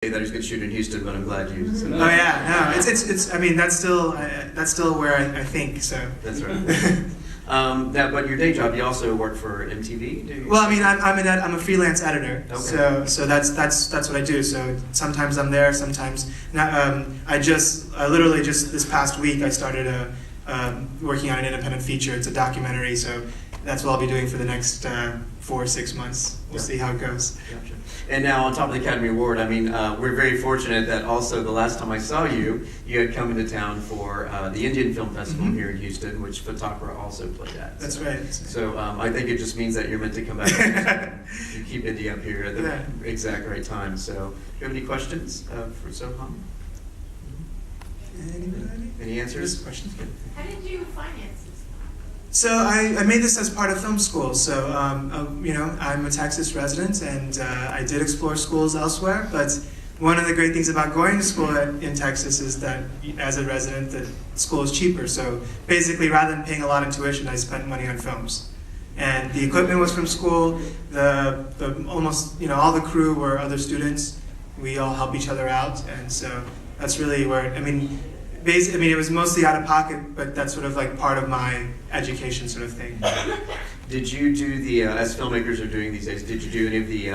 that he's going to shoot in Houston, but I'm glad you said that. Oh yeah, no, it's. I mean, that's still where I think. So that's right. But your day job, you also work for MTV. Do you? Well, I mean, I'm a freelance editor. Okay. So that's what I do. So sometimes I'm there, sometimes not. I literally just this past week I started working on an independent feature. It's a documentary. So that's what I'll be doing for the next 4 or 6 months. We'll see how it goes. Gotcha. And now on top of the Academy Award, I mean, we're very fortunate that also the last time I saw you, you had come into town for the Indian Film Festival here in Houston, which Fatakra also played at. That's right. So I think it just means that you're meant to come back. You keep Indy up here at the exact right time. So do you have any questions for Soham? Anybody? Any answers? Questions? How did you finance this? So I made this as part of film school. So you know, I'm a Texas resident, and I did explore schools elsewhere. But one of the great things about going to school in Texas is that, as a resident, the school is cheaper. So basically, rather than paying a lot in tuition, I spent money on films. And the equipment was from school. The almost, you know, all the crew were other students. We all help each other out, and so that's really where, I mean, it was mostly out of pocket, but that's sort of like part of my education sort of thing. Did you do the, as filmmakers are doing these days, did you do any of the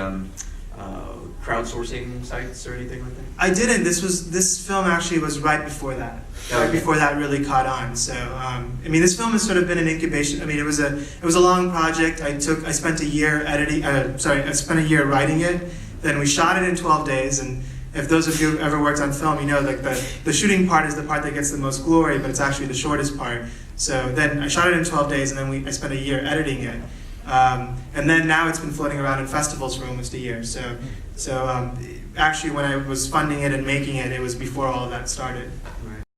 crowdsourcing sites or anything like that? I didn't. This film actually was right before that. Okay. Right before that really caught on. So I mean, this film has sort of been an incubation. I mean, it was a long project. I spent a year editing. I spent a year writing it. Then we shot it in 12 days. And if those of you who ever worked on film, you know, like the shooting part is the part that gets the most glory, but it's actually the shortest part. So then I shot it in 12 days, and then I spent a year editing it. And then now it's been floating around in festivals for almost a year. So actually when I was funding it and making it, it was before all of that started.